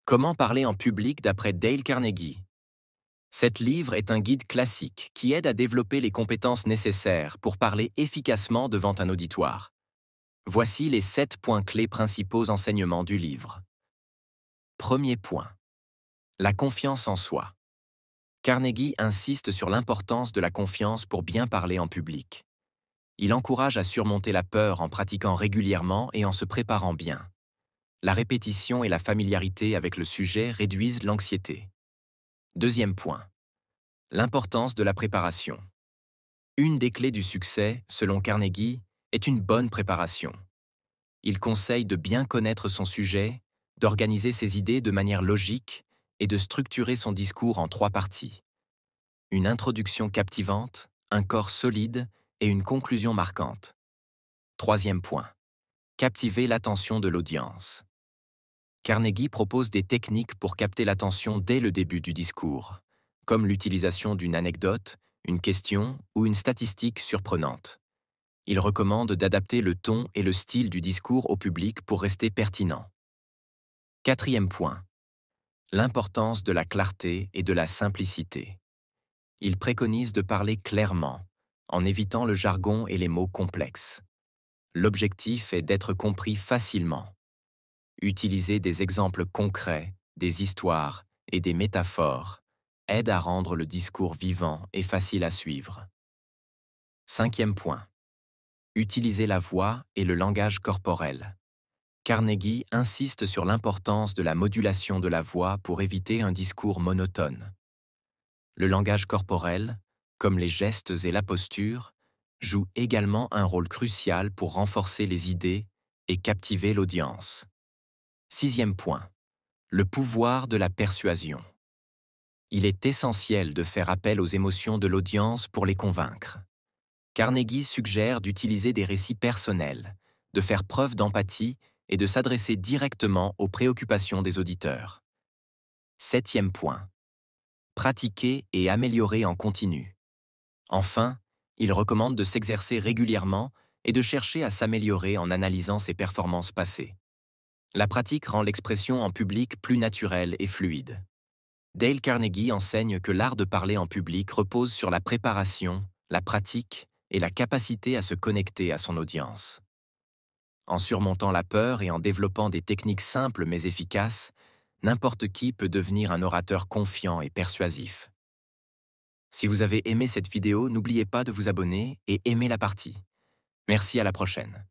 Comment parler en public d'après Dale Carnegie. Cet livre est un guide classique qui aide à développer les compétences nécessaires pour parler efficacement devant un auditoire. Voici les 7 points clés principaux enseignements du livre. Premier point. La confiance en soi. Carnegie insiste sur l'importance de la confiance pour bien parler en public. Il encourage à surmonter la peur en pratiquant régulièrement et en se préparant bien. La répétition et la familiarité avec le sujet réduisent l'anxiété. Deuxième point. L'importance de la préparation. Une des clés du succès, selon Carnegie, est une bonne préparation. Il conseille de bien connaître son sujet, d'organiser ses idées de manière logique et de structurer son discours en 3 parties. Une introduction captivante, un corps solide et une conclusion marquante. Troisième point. Captiver l'attention de l'audience. Carnegie propose des techniques pour capter l'attention dès le début du discours, comme l'utilisation d'une anecdote, une question ou une statistique surprenante. Il recommande d'adapter le ton et le style du discours au public pour rester pertinent. Quatrième point. L'importance de la clarté et de la simplicité. Il préconise de parler clairement, en évitant le jargon et les mots complexes. L'objectif est d'être compris facilement. Utiliser des exemples concrets, des histoires et des métaphores aide à rendre le discours vivant et facile à suivre. Cinquième point. Utiliser la voix et le langage corporel. Carnegie insiste sur l'importance de la modulation de la voix pour éviter un discours monotone. Le langage corporel, comme les gestes et la posture, joue également un rôle crucial pour renforcer les idées et captiver l'audience. Sixième point. Le pouvoir de la persuasion. Il est essentiel de faire appel aux émotions de l'audience pour les convaincre. Carnegie suggère d'utiliser des récits personnels, de faire preuve d'empathie et de s'adresser directement aux préoccupations des auditeurs. Septième point. Pratiquer et améliorer en continu. Enfin, il recommande de s'exercer régulièrement et de chercher à s'améliorer en analysant ses performances passées. La pratique rend l'expression en public plus naturelle et fluide. Dale Carnegie enseigne que l'art de parler en public repose sur la préparation, la pratique et la capacité à se connecter à son audience. En surmontant la peur et en développant des techniques simples mais efficaces, n'importe qui peut devenir un orateur confiant et persuasif. Si vous avez aimé cette vidéo, n'oubliez pas de vous abonner et aimer la partie. Merci, à la prochaine.